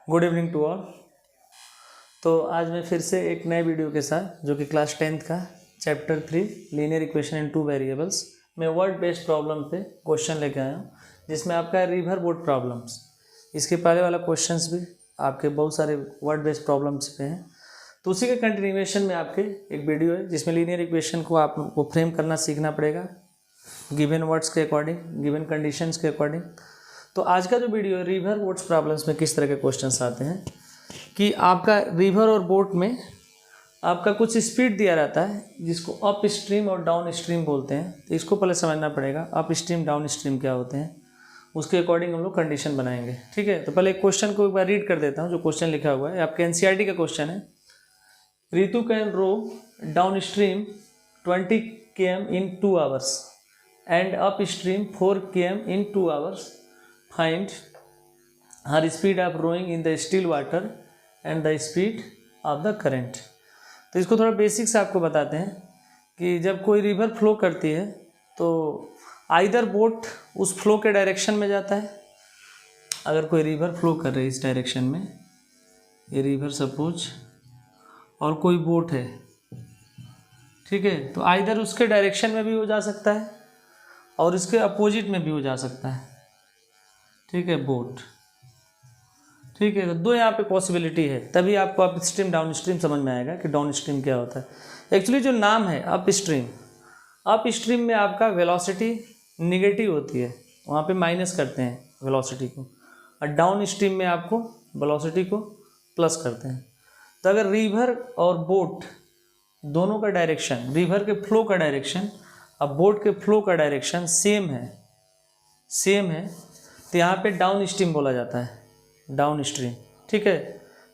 Good evening to all. तो आज मैं फिर से एक नए वीडियो के साथ जो कि क्लास 10th का chapter 3 linear equation in 2 variables में वर्ड बेस्ड प्रॉब्लम पे क्वेश्चन लेके आया हूँ, जिसमें आपका रिवर बोर्ड प्रॉब्लम्स। इसके पहले वाला क्वेश्चंस भी आपके बहुत सारे वर्ड बेस्ड प्रॉब्लम्स पे हैं, तो उसी के कंटिन्यूएशन में आपके एक वीडियो है जिसमें लीनियर इक्वेशन को आपको फ्रेम करना सीखना पड़ेगा गिवन वर्ड्स के अकॉर्डिंग, गिवन कंडीशंस के अकॉर्डिंग। तो आज का जो वीडियो है रिवर बोट्स प्रॉब्लम्स में किस तरह के क्वेश्चंस आते हैं कि आपका रिवर और बोट में आपका कुछ स्पीड दिया रहता है जिसको अप स्ट्रीम और डाउन स्ट्रीम बोलते हैं। तो इसको पहले समझना पड़ेगा अप स्ट्रीम डाउन स्ट्रीम क्या होते हैं, उसके अकॉर्डिंग हम लोग कंडीशन बनाएंगे। ठीक है, तो पहले एक क्वेश्चन को एक बार रीड कर देता हूँ। जो क्वेश्चन लिखा हुआ है आपके एनसीईआरटी का क्वेश्चन है। Ritu can row down stream 20 km in 2 hours and up stream 4 km in 2 hours. Find her speed of rowing in the still water and the speed of the current. तो इसको थोड़ा basic से आपको बताते हैं कि जब कोई रिवर फ्लो करती है तो आइदर बोट उस फ्लो के डायरेक्शन में जाता है। अगर कोई रिवर फ्लो कर रही है इस डायरेक्शन में, ये रिवर सपोज, और कोई बोट है, ठीक है, तो आइदर उसके डायरेक्शन में भी हो जा सकता है और इसके अपोजिट में भी हो जा सकता है। ठीक है, बोट, ठीक है, तो दो यहाँ पे पॉसिबिलिटी है, तभी आपको अप स्ट्रीम डाउन स्ट्रीम समझ में आएगा कि डाउन स्ट्रीम क्या होता है। एक्चुअली जो नाम है अप स्ट्रीम में आपका वेलोसिटी निगेटिव होती है, वहाँ पे माइनस करते हैं वेलोसिटी को, और डाउन स्ट्रीम में आपको वेलोसिटी को प्लस करते हैं। तो अगर रिवर और बोट दोनों का डायरेक्शन, रिवर के फ्लो का डायरेक्शन और बोट के फ्लो का डायरेक्शन सेम है, तो यहाँ पे डाउन स्ट्रीम बोला जाता है, डाउन स्ट्रीम। ठीक है,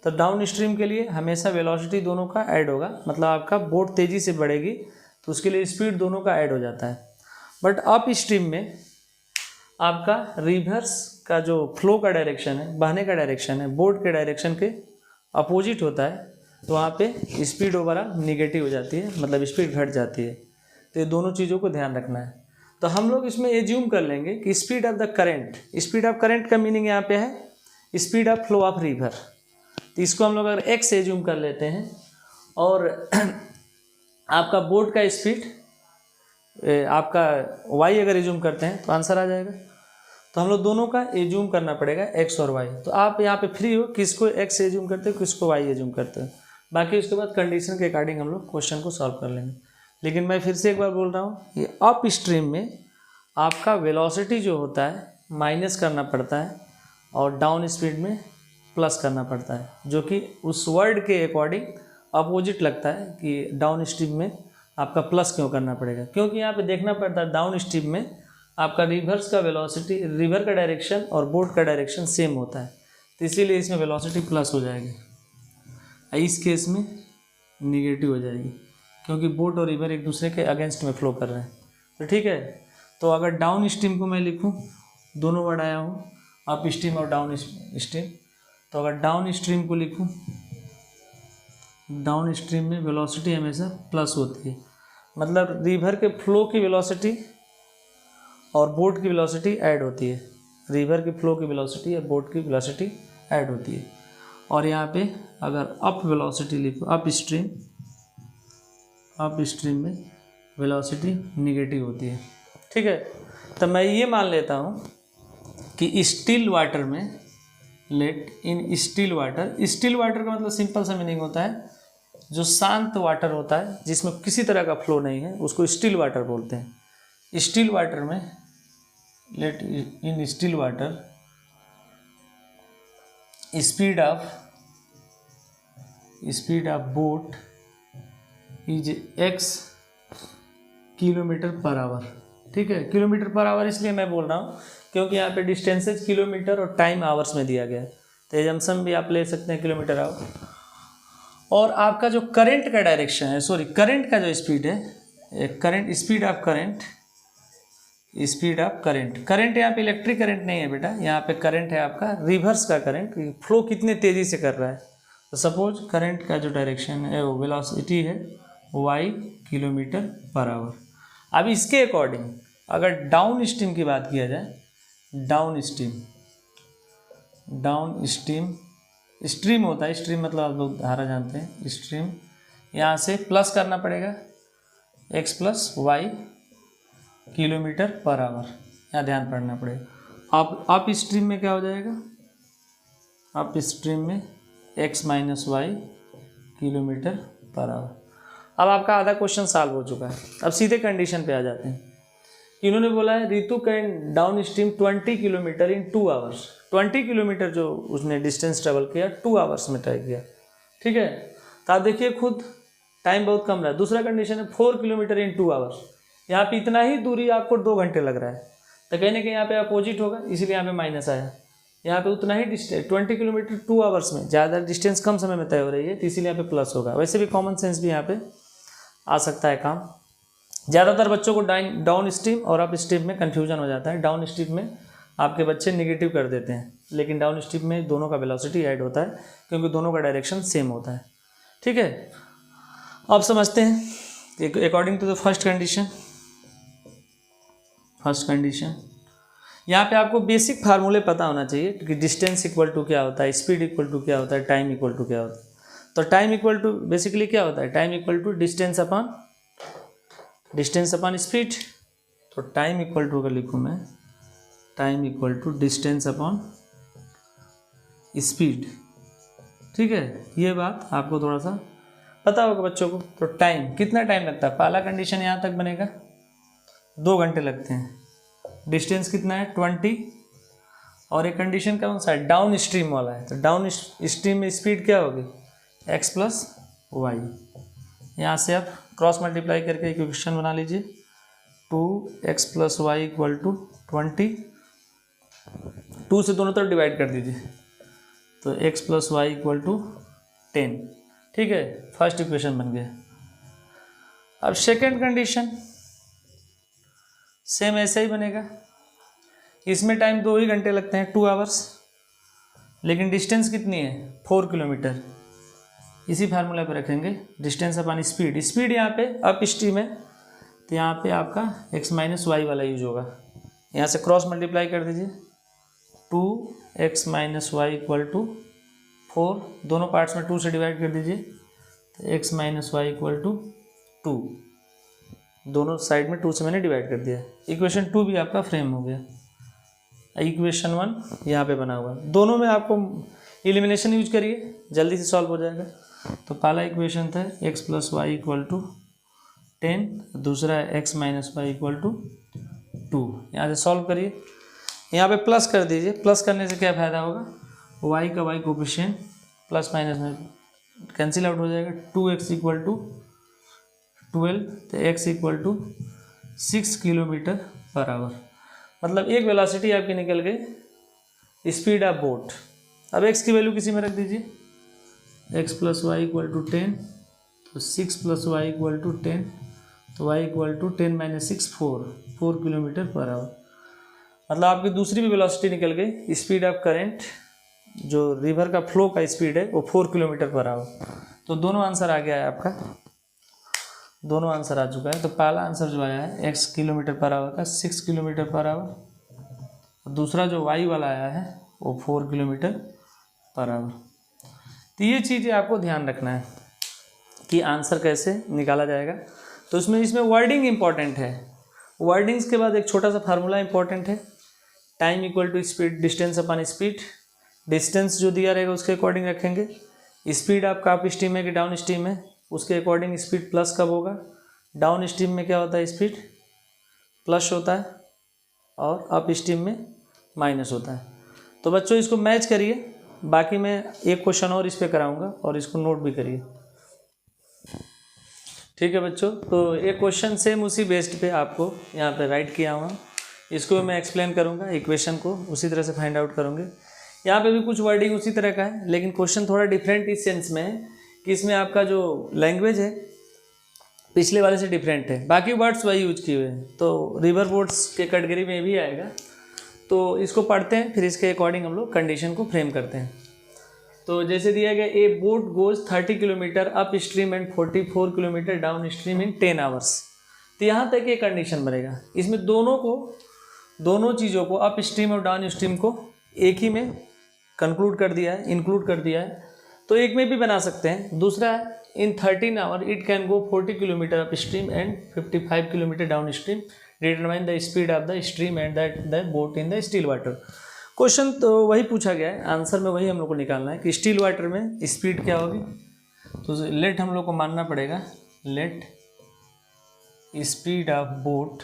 तो डाउन स्ट्रीम के लिए हमेशा वेलोसिटी दोनों का ऐड होगा, मतलब आपका बोट तेज़ी से बढ़ेगी तो उसके लिए स्पीड दोनों का ऐड हो जाता है। बट अप स्ट्रीम में आपका रिवर्स का जो फ्लो का डायरेक्शन है, बहने का डायरेक्शन है, बोट के डायरेक्शन के अपोजिट होता है, तो वहाँ पे स्पीड ओवरऑल निगेटिव हो जाती है, मतलब स्पीड घट जाती है। तो ये दोनों चीज़ों को ध्यान रखना है। तो हम लोग इसमें एज्यूम कर लेंगे कि speed of the current, speed of current का मीनिंग यहाँ पे है speed of flow of river. तो इसको हम लोग अगर एक्स एज्यूम कर लेते हैं और आपका बोट का स्पीड आपका वाई अगर एज्यूम करते हैं तो आंसर आ जाएगा। तो हम लोग दोनों का एज्यूम करना पड़ेगा एक्स और वाई। तो आप यहाँ पे फ्री हो, किसको एक्स एज्यूम करते हो, किसको वाई एज्यूम करते हो। बाकी उसके बाद कंडीशन के अकॉर्डिंग हम लोग क्वेश्चन को सॉल्व कर लेंगे। लेकिन मैं फिर से एक बार बोल रहा हूँ, ये अप स्ट्रीम में आपका वेलोसिटी जो होता है माइनस करना पड़ता है और डाउन स्पीड में प्लस करना पड़ता है, जो कि उस वर्ड के अकॉर्डिंग अपोजिट लगता है कि डाउन स्ट्रीम में आपका प्लस क्यों करना पड़ेगा, क्योंकि यहाँ पे देखना पड़ता है डाउन स्ट्रीम में आपका रिवर्स का वेलोसिटी, रिवर का डायरेक्शन और बोट का डायरेक्शन सेम होता है, तो इसीलिए इसमें वेलोसिटी प्लस हो जाएगी। इस केस में निगेटिव हो जाएगी क्योंकि बोट और रिवर एक दूसरे के अगेंस्ट में फ्लो कर रहे हैं। तो ठीक है, तो अगर डाउन स्ट्रीम को मैं लिखूं, दोनों वर्ड आया हूँ अप स्ट्रीम और डाउन स्ट्रीम, तो अगर डाउन स्ट्रीम को लिखूं, डाउन स्ट्रीम में वेलोसिटी हमेशा प्लस होती है, मतलब रिवर के फ्लो की वेलोसिटी और बोट की वेलोसिटी ऐड होती है, रिवर के फ्लो की वेलोसिटी और बोट की वेलोसिटी ऐड होती है। और यहाँ पे अगर अप वेलोसिटी लिखो, अप स्ट्रीम में वेलोसिटी निगेटिव होती है। ठीक है, तो मैं ये मान लेता हूँ कि स्टिल वाटर में, let in still water, still water का मतलब सिंपल सा मीनिंग होता है जो शांत वाटर होता है जिसमें किसी तरह का फ्लो नहीं है, उसको स्टिल वाटर बोलते हैं। स्टिल वाटर में, let in still water speed of boat is x kilometre per hour. ठीक है, किलोमीटर पर आवर इसलिए मैं बोल रहा हूँ क्योंकि यहाँ पे डिस्टेंसेज किलोमीटर और टाइम आवर्स में दिया गया है, तो एजम्पशन भी आप ले सकते हैं किलोमीटर आवर। और आपका जो करंट का डायरेक्शन है, सॉरी करंट का जो स्पीड है, current, speed of current, current यहाँ पे इलेक्ट्रिक करंट नहीं है बेटा, यहाँ पे करंट है आपका रिवर्स का करंट, फ्लो कितने तेज़ी से कर रहा है। तो सपोज करंट का जो डायरेक्शन है वो वेलोसिटी है y किलोमीटर पर आवर। अब इसके अकॉर्डिंग अगर डाउन स्ट्रीम की बात किया जाए, डाउन स्ट्रीम स्ट्रीम होता है, स्ट्रीम मतलब आप लोग धारा जानते हैं, स्ट्रीम यहाँ से प्लस करना पड़ेगा x plus Y kilometre per hour, यहाँ ध्यान पड़ना पड़ेगा। आप स्ट्रीम में क्या हो जाएगा, आप स्ट्रीम में x minus Y kilometre per hour. अब आपका आधा क्वेश्चन सॉल्व हो चुका है। अब सीधे कंडीशन पे आ जाते हैं। इन्होंने बोला है Ritu can down stream 20 kilometre in 2 hours. 20 kilometre जो उसने डिस्टेंस ट्रेवल किया 2 आवर्स में तय किया, ठीक है। तो आप देखिए खुद टाइम बहुत कम रहा है। दूसरा कंडीशन है 4 किलोमीटर इन 2 आवर्स, यहाँ पे इतना ही दूरी आपको 2 घंटे लग रहा है, तो कहने के यहाँ पे अपोजिट होगा, इसीलिए यहाँ पे माइनस आया। यहाँ पे उतना ही डिस्टेंस 20 किलोमीटर 2 आवर्स में, ज़्यादा डिस्टेंस कम समय में तय हो रही है, तो इसीलिए यहाँ पे प्लस होगा। वैसे भी कॉमन सेंस भी यहाँ पे आ सकता है काम। ज़्यादातर बच्चों को डाउन स्ट्रीम और अप स्ट्रीम में कन्फ्यूजन हो जाता है। डाउन स्ट्रीम में आपके बच्चे नेगेटिव कर देते हैं, लेकिन डाउन स्ट्रीम में दोनों का वेलोसिटी ऐड होता है, क्योंकि दोनों का डायरेक्शन सेम होता है, ठीक है। अब समझते हैं according to the first condition यहाँ पे आपको बेसिक फार्मूले पता होना चाहिए कि डिस्टेंस इक्वल टू क्या होता है, स्पीड इक्वल टू क्या होता है, टाइम इक्वल टू क्या होता है। तो टाइम इक्वल टू बेसिकली क्या होता है, time equal to distance upon speed. तो टाइम इक्वल टू अगर लिखूँ मैं, time equal to distance upon speed, ठीक है। ये बात आपको थोड़ा सा पता होगा बच्चों को। तो टाइम, कितना टाइम लगता है, पहला कंडीशन यहाँ तक बनेगा 2 घंटे लगते हैं। डिस्टेंस कितना है 20, और एक कंडीशन कौन सा है, डाउन स्ट्रीम वाला है। तो डाउन स्ट्रीम में स्पीड क्या होगी, x प्लस वाई। यहाँ से आप क्रॉस मल्टीप्लाई करके इक्वेशन बना लीजिए, 2x plus Y equal to 20, 2 से दोनों तरफ डिवाइड कर दीजिए, तो x plus Y equal to 10, ठीक है। फर्स्ट इक्वेशन बन गया। अब सेकेंड कंडीशन सेम ऐसा ही बनेगा। इसमें टाइम 2 ही घंटे लगते हैं, 2 आवर्स, लेकिन डिस्टेंस कितनी है 4 किलोमीटर। इसी फार्मूला पे रखेंगे डिस्टेंस अपॉन स्पीड। स्पीड यहाँ पे अप स्ट्रीम है, तो यहाँ पे आपका x माइनस वाई वाला यूज होगा। यहाँ से क्रॉस मल्टीप्लाई कर दीजिए, 2x minus Y equal to 4, दोनों पार्ट्स में 2 से डिवाइड कर दीजिए, तो x minus Y equal to 2, दोनों साइड में 2 से मैंने डिवाइड कर दिया। इक्वेशन 2 भी आपका फ्रेम हो गया। इक्वेशन 1 यहाँ पे बना हुआ है। दोनों में आपको एलिमिनेशन यूज करिए, जल्दी से सॉल्व हो जाएगा। तो पहला इक्वेशन था x plus Y equal to 10, दूसरा है x minus Y equal to 2। यहाँ से सॉल्व करिए, यहाँ पे प्लस कर दीजिए। प्लस करने से क्या फ़ायदा होगा, y का y कोफिशिएंट प्लस माइनस में कैंसिल आउट हो जाएगा। 2x इक्वल टू 12, तो x equal to 6 kilometre per hour. मतलब एक वेलोसिटी आपकी निकल गई, स्पीड ऑफ बोट। अब x की वैल्यू किसी में रख दीजिए, x plus Y equal to 10, तो 6 प्लस वाई इक्वल टू 10, तो y equal to 10 minus 6 4 kilometre per hour. मतलब आपकी दूसरी भी वेलोसिटी निकल गई। स्पीड ऑफ करंट, जो रिवर का फ्लो का स्पीड है, वो 4 किलोमीटर पर आवर। तो दोनों आंसर आ गया है आपका, दोनों आंसर आ चुका है। तो पहला आंसर जो आया है x किलोमीटर पर आवर का 6 किलोमीटर पर आवर, दूसरा जो y वाला आया है वो 4 किलोमीटर पर आवर। तो ये चीज़ें आपको ध्यान रखना है कि आंसर कैसे निकाला जाएगा। तो इसमें वर्डिंग इंपॉर्टेंट है। वर्डिंग्स के बाद एक छोटा सा फार्मूला इंपॉर्टेंट है, time equal to speed distance upon speed. Distance जो दिया रहेगा उसके अकॉर्डिंग रखेंगे। स्पीड आपका अप स्ट्रीम है कि डाउन स्ट्रीम है, उसके अकॉर्डिंग स्पीड प्लस कब होगा। डाउन स्ट्रीम में क्या होता है, स्पीड प्लस होता है, और अप स्ट्रीम में माइनस होता है। तो बच्चों इसको मैच करिए। बाकी मैं एक क्वेश्चन और इस पे कराऊंगा, और इसको नोट भी करिए, ठीक है बच्चों। तो एक क्वेश्चन सेम उसी बेस्ड पे आपको यहाँ पे राइट किया हुआ, इसको मैं एक्सप्लेन करूँगा, इक्वेशन को उसी तरह से फाइंड आउट करूँगे। यहाँ पे भी कुछ वर्डिंग उसी तरह का है, लेकिन क्वेश्चन थोड़ा डिफरेंट इस सेंस में है कि इसमें आपका जो लैंग्वेज है पिछले वाले से डिफरेंट है, बाकी वर्ड्स वही यूज किए हुए हैं। तो रिवर बोट्स के कैटेगरी में भी आएगा। तो इसको पढ़ते हैं, फिर इसके अकॉर्डिंग हम लोग कंडीशन को फ्रेम करते हैं। तो जैसे दिया गया, ए boat goes 30 kilometre up stream and 44 kilometre down stream in 10 hours. तो यहाँ तक ये कंडीशन बनेगा। इसमें दोनों चीज़ों को, अप स्ट्रीम और डाउन स्ट्रीम को एक ही में कंक्लूड कर दिया है, इंक्लूड कर दिया है, तो एक में भी बना सकते हैं। दूसरा है इन 13 hour it can go 40 kilometre up stream and 55 kilometre down stream, determine the speed of the stream and the boat in the still water. Question तो वही पूछा गया है, आंसर में वही हम लोग को निकालना है कि स्टिल वाटर में स्पीड क्या होगी। तो लेट हम लोग को मानना पड़ेगा, let speed of boat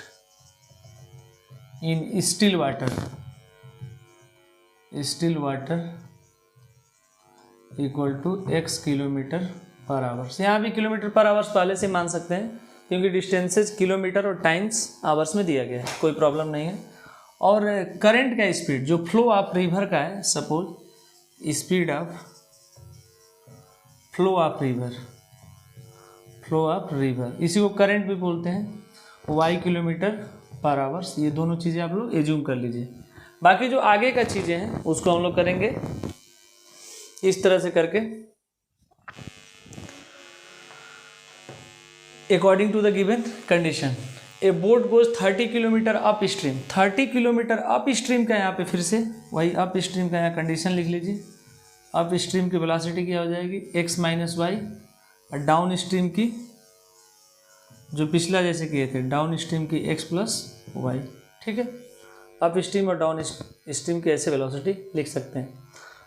in still water equal to x kilometre per hours. यहाँ भी किलोमीटर पर आवर्स पहले से मान सकते हैं क्योंकि डिस्टेंसेज किलोमीटर और टाइम्स आवर्स में दिया गया है, कोई प्रॉब्लम नहीं है। और करंट का स्पीड जो फ्लो ऑफ रिवर का है, suppose speed of flow of river, इसी को करंट भी बोलते हैं, y किलोमीटर पर आवर्स। ये दोनों चीज़ें आप लोग एज्यूम कर लीजिए। बाकी जो आगे का चीज़ें हैं उसको हम लोग करेंगे इस तरह से करके, according to the given condition. A boat goes 30 kilometre up stream, 30 kilometre up stream का यहाँ पे फिर से वही अप स्ट्रीम का यहाँ कंडीशन लिख लीजिए। अप स्ट्रीम की वेलोसिटी क्या हो जाएगी x माइनस वाई, और डाउन स्ट्रीम की जो पिछला जैसे किए थे डाउन स्ट्रीम की x प्लस वाई। ठीक है, अप स्ट्रीम और डाउन स्ट्रीम की ऐसे वेलोसिटी लिख सकते हैं।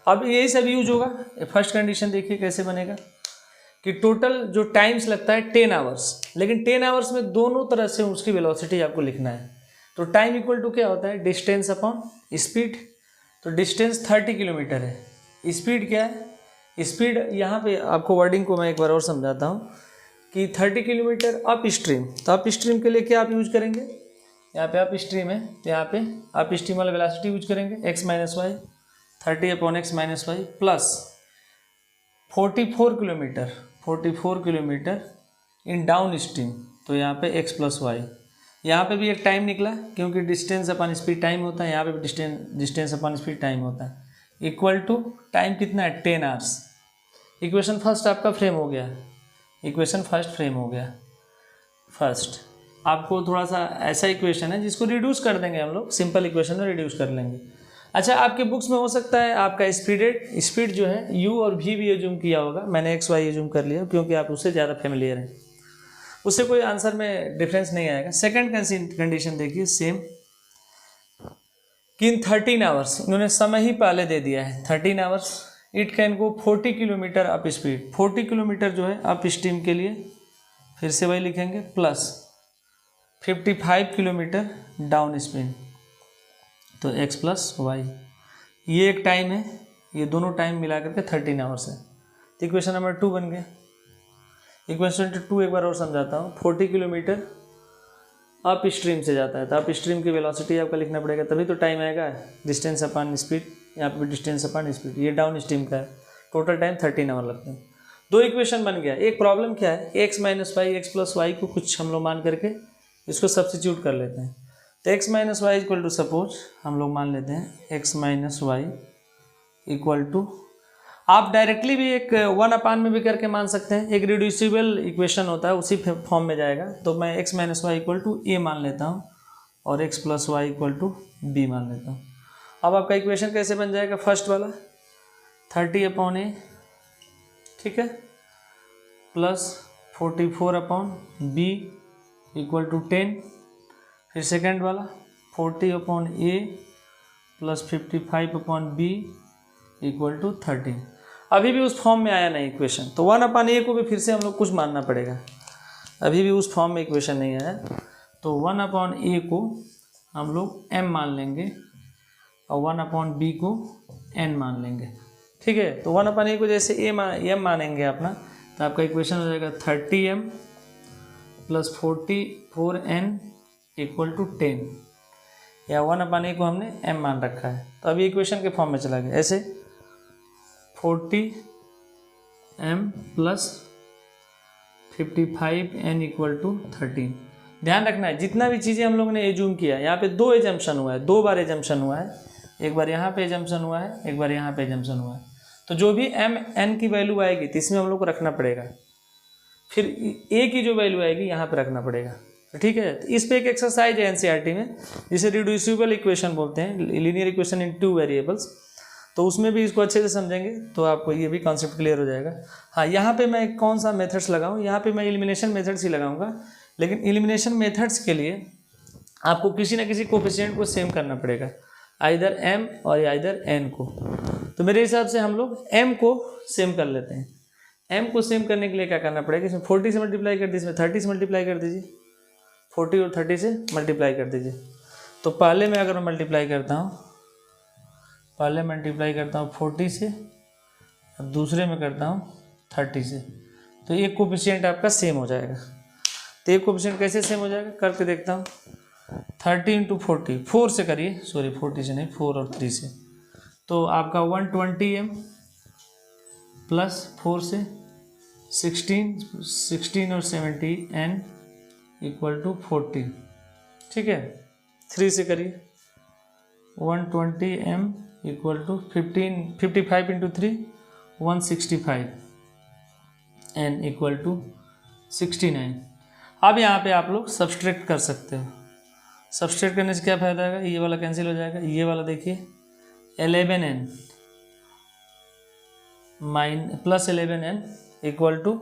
अब यही सब यूज होगा। फर्स्ट कंडीशन देखिए कैसे बनेगा कि टोटल जो टाइम्स लगता है 10 आवर्स, लेकिन 10 आवर्स में दोनों तरह से उसकी वेलोसिटी आपको लिखना है। तो टाइम इक्वल टू क्या होता है, डिस्टेंस अपॉन स्पीड। तो डिस्टेंस 30 किलोमीटर है, स्पीड क्या है, स्पीड यहाँ पे आपको वर्डिंग को मैं एक बार और समझाता हूँ कि 30 किलोमीटर अप स्ट्रीम। तो अप स्ट्रीम के लिए क्या आप यूज करेंगे, यहाँ पे अप स्ट्रीम है, यहाँ पे अप स्ट्रीम वाला वेलोसिटी यूज करेंगे x minus Y, 30 upon x minus Y plus 44 kilometre in down stream. तो यहाँ पे x प्लस वाई, यहाँ पे भी एक टाइम निकला क्योंकि डिस्टेंस अपॉन स्पीड टाइम होता है, यहाँ पे भी डिस्टेंस अपॉन स्पीड टाइम होता है। इक्वल टू टाइम कितना है 10 आवर्स। इक्वेशन फर्स्ट आपका फ्रेम हो गया, फर्स्ट आपको थोड़ा सा ऐसा इक्वेशन है जिसको रिड्यूस कर देंगे हम लोग, सिंपल इक्वेशन में रिड्यूस कर लेंगे। अच्छा, आपके बुक्स में हो सकता है आपका स्पीड जो है u और v भी एज्यूम किया होगा, मैंने x y एज्यूम कर लिया क्योंकि आप उससे ज़्यादा फेमिलियर हैं, उससे कोई आंसर में डिफरेंस नहीं आएगा। सेकंड कंडीशन देखिए सेम, कि इन 13 आवर्स, इन्होंने समय ही पहले दे दिया है 13 hours, it can go 40 kilometre up speed. 40 kilometre जो है अप स्ट्रीम के लिए फिर से वही लिखेंगे, प्लस 55 किलोमीटर डाउन स्ट्रीम। तो x प्लस वाई, ये एक टाइम है, ये दोनों टाइम मिला करके 13 आवर्स है। तो इक्वेशन नंबर 2 बन गया। इक्वेशन 2 एक बार और समझाता हूँ। 40 किलोमीटर अप स्ट्रीम से जाता है, तो अप स्ट्रीम की वेलोसिटी आपका लिखना पड़ेगा, तभी तो टाइम आएगा। डिस्टेंस अपॉन स्पीड, यहाँ पे डिस्टेंस अपॉन स्पीड, ये डाउन स्ट्रीम का है, टोटल टाइम 13 आवर लगते हैं। 2 इक्वेशन बन गया। एक प्रॉब्लम क्या है, x minus y, x plus y को कुछ हम लोग मान करके इसको सब्स्टिट्यूट कर लेते हैं। तो x minus Y equal to, suppose हम लोग मान लेते हैं x minus Y equal to, आप डायरेक्टली भी एक 1 अपान में भी करके मान सकते हैं, एक रिड्यूसिबल इक्वेशन होता है उसी फॉर्म में जाएगा। तो मैं x minus Y equal to A मान लेता हूँ और x plus Y equal to B मान लेता हूँ। अब आपका इक्वेशन कैसे बन जाएगा, फर्स्ट वाला 30 अपॉन ए, ठीक है, plus 44 upon b equal to 10। फिर सेकेंड वाला 40 upon a plus 55 upon b equal to 13। अभी भी उस फॉर्म में आया नहीं इक्वेशन, तो 1 अपॉन ए को भी फिर से हम लोग कुछ मानना पड़ेगा। अभी भी उस फॉर्म में इक्वेशन नहीं आया, तो 1 अपॉन ए को हम लोग m मान लेंगे और 1 अपॉन बी को n मान लेंगे, ठीक है। तो 1 अपॉन ए को जैसे m मानेंगे अपना, तो आपका इक्वेशन हो जाएगा 30m plus 44n equal to 10, या 1 अपॉन ए को हमने m मान रखा है, तो अभी इक्वेशन के फॉर्म में चला गया। ऐसे 40m plus 55n equal to 13। ध्यान रखना है जितना भी चीज़ें हम लोगों ने एज्यूम किया, यहाँ पे 2 एजम्पशन हुआ है, 2 बार एजम्पशन हुआ है, एक बार यहाँ पे एजम्पशन हुआ है, एक बार यहाँ पे एजम्पशन हुआ है। तो जो भी m n की वैल्यू आएगी तो इसमें हम लोग को रखना पड़ेगा, फिर a की जो वैल्यू आएगी यहाँ पे रखना पड़ेगा, ठीक है। तो इस पे एक एक्सरसाइज है एनसीईआरटी में, जिसे रिड्यूसिबल इक्वेशन बोलते हैं, लीनियर इक्वेशन इन 2 वेरिएबल्स। तो उसमें भी इसको अच्छे से समझेंगे तो आपको ये भी कॉन्सेप्ट क्लियर हो जाएगा। हाँ, यहाँ पे मैं कौन सा मेथड्स लगाऊँ, यहाँ पे मैं एलिमिनेशन मेथड्स ही लगाऊंगा, लेकिन एलिमिनेशन मेथड्स के लिए आपको किसी ना किसी कोफिशिएंट को सेम करना पड़ेगा, आइदर m और आइदर n को। तो मेरे हिसाब से हम लोग m को सेम कर लेते हैं। m को सेम करने के लिए क्या करना पड़ेगा, इसमें 40 से मल्टीप्लाई कर दीजिए, इसमें 30 से मल्टीप्लाई कर दीजिए, 40 और 30 से मल्टीप्लाई कर दीजिए। तो पहले में अगर मैं मल्टीप्लाई करता हूँ, पहले मल्टीप्लाई करता हूँ 40 से, अब दूसरे में करता हूँ 30 से, तो एक कोफिशिएंट आपका सेम हो जाएगा। तो एक कोफिशिएंट कैसे सेम हो जाएगा, करके देखता हूँ। 30 इंटू 40, 4 से करिए, सॉरी 40 से नहीं, 4 और 3 से, तो आपका 120m प्लस 4 से 16 और 70n इक्वल टू 40, ठीक है। 3 से करिए, 120m equal to 55 into 3 165 n equal to 69। अब यहाँ पे आप लोग सब्सट्रैक्ट कर सकते हो। सब्सट्रैक्ट करने से क्या फ़ायदा आएगा, ये वाला कैंसिल हो जाएगा, ये वाला देखिए 11n plus 11n equal to,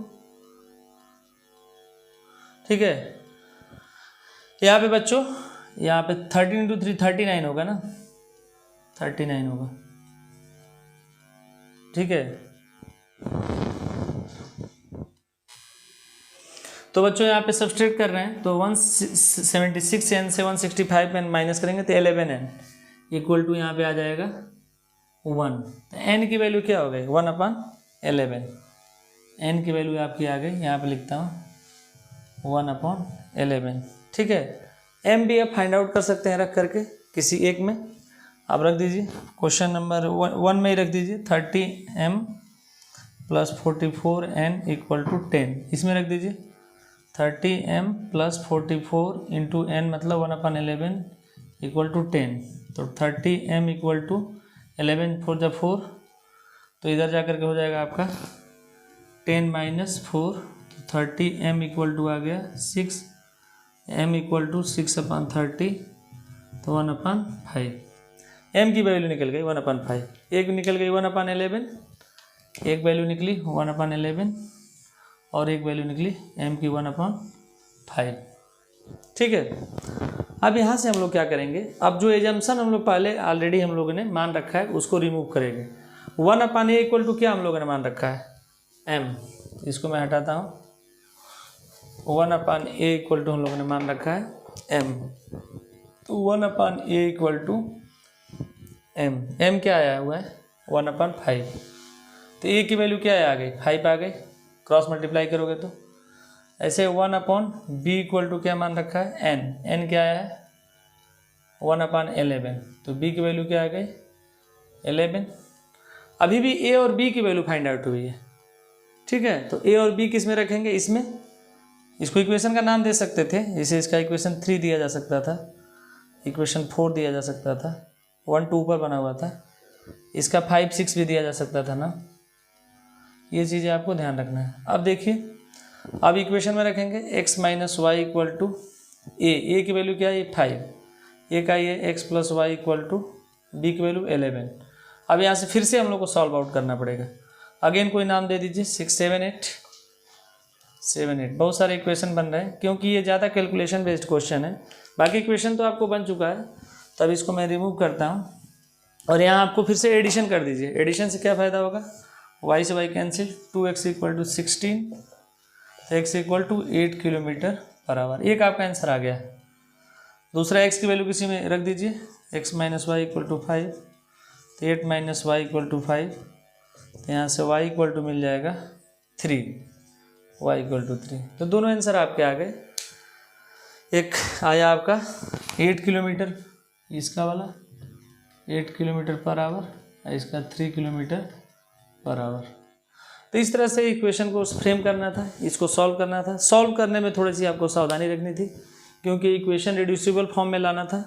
ठीक है। यहाँ पे बच्चों, यहाँ पे 13 इंटू 3 39 होगा ना, 39 होगा, ठीक है। तो बच्चों यहाँ पे सब्सट्रैक्ट कर रहे हैं, तो 176n से 165n माइनस करेंगे तो 11n इक्वल टू यहाँ पे आ जाएगा 1। तो n की वैल्यू क्या हो गई, 1/11। n की वैल्यू आपकी आ गई, यहाँ पे लिखता हूँ 1/11, ठीक है। m भी आप फाइंड आउट कर सकते हैं रख करके किसी एक में, आप रख दीजिए, क्वेश्चन नंबर 1 में ही रख दीजिए, 30m plus 44n equal to 10, इसमें रख दीजिए 30m प्लस 44 इंटू n मतलब 1/11 इक्वल टू 10। तो 30m इक्वल टू 11 4 जा 4, तो इधर जा करके हो जाएगा आपका 10 माइनस 4, तो 30m इक्वल टू आ गया 6, m इक्वल टू 6/30, तो 1/5। m की वैल्यू निकल गई 1/5, एक निकल गई 1/11, एक वैल्यू निकली 1/11 और एक वैल्यू निकली m की 1/5, ठीक है। अब यहाँ से हम लोग क्या करेंगे, अब जो एजम्पशन हम लोग पहले ऑलरेडी हम लोगों ने मान रखा है उसको रिमूव करेंगे। 1/a इक्वल टू क्या हम लोगों ने मान रखा है, m, इसको मैं हटाता हूँ। 1/a इक्वल टू हम लोगों ने मान रखा है m, तो 1/a इक्वल टू m क्या आया हुआ है 1/5, तो a की वैल्यू क्या आ गई 5 आ गई, क्रॉस मल्टीप्लाई करोगे तो ऐसे 1/b इक्वल टू क्या मान रखा है n क्या आया है 1/11, तो b की वैल्यू क्या आ गई 11। अभी भी a और b की वैल्यू फाइंड आउट हुई है, ठीक है। तो a और b किस में रखेंगे, इसमें, इसको इक्वेशन का नाम दे सकते थे, इसे इसका इक्वेशन 3 दिया जा सकता था, इक्वेशन 4 दिया जा सकता था, 1 2 ऊपर बना हुआ था, इसका 5 6 भी दिया जा सकता था ना, ये चीज़ें आपको ध्यान रखना है। अब देखिए, अब इक्वेशन में रखेंगे x minus Y equal to A की वैल्यू क्या है 5, ए का ये x plus Y equal to B की वैल्यू 11। अब यहाँ से फिर से हम लोग को सॉल्व आउट करना पड़ेगा, अगेन कोई नाम दे दीजिए 6 7 8, बहुत सारे इक्वेशन बन रहे हैं क्योंकि ये ज़्यादा कैलकुलेशन बेस्ड क्वेश्चन है। बाकी इक्वेशन तो आपको बन चुका है, तब इसको मैं रिमूव करता हूँ और यहाँ आपको फिर से एडिशन कर दीजिए। एडिशन से क्या फ़ायदा होगा, y से y cancel, 2x equal to 16, x equal to 8 kilometre per hour, एक आपका आंसर आ गया। दूसरा x की वैल्यू किसी में रख दीजिए, x minus Y equal to 5, तो 8 माइनस वाई इक्वल टू 5, तो यहाँ से y इक्वल टू मिल जाएगा 3, y इक्वल टू 3। तो दोनों आंसर आपके आ गए, एक आया आपका 8 किलोमीटर, इसका वाला 8 किलोमीटर पर आवर, इसका 3 किलोमीटर पर आवर। तो इस तरह से इक्वेशन को फ्रेम करना था, इसको सॉल्व करना था। सॉल्व करने में थोड़ी सी आपको सावधानी रखनी थी क्योंकि इक्वेशन रिड्यूसिबल फॉर्म में लाना था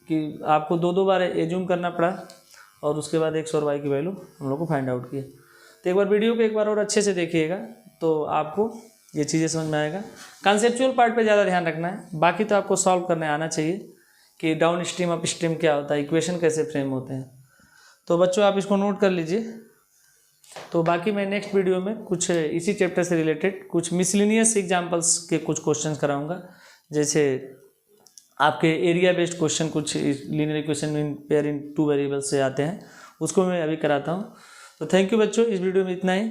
कि आपको दो बार एज्यूम करना पड़ा और उसके बाद x और y की वैल्यू हम लोग को फाइंड आउट किया। तो एक बार वीडियो को एक बार और अच्छे से देखिएगा तो आपको ये चीज़ें समझ में आएगा। कंसेप्चुअल पार्ट पे ज़्यादा ध्यान रखना है, बाकी तो आपको सॉल्व करने आना चाहिए कि डाउन स्ट्रीम अप स्ट्रीम क्या होता है, इक्वेशन कैसे फ्रेम होते हैं। तो बच्चों आप इसको नोट कर लीजिए। तो बाकी मैं नेक्स्ट वीडियो में कुछ इसी चैप्टर से रिलेटेड कुछ मिसलिनियस एग्जांपल्स के कुछ क्वेश्चंस कराऊंगा, जैसे आपके एरिया बेस्ड क्वेश्चन कुछ linear equation in pair in two variables से आते हैं, उसको मैं अभी कराता हूँ। तो थैंक यू बच्चों, इस वीडियो में इतना ही।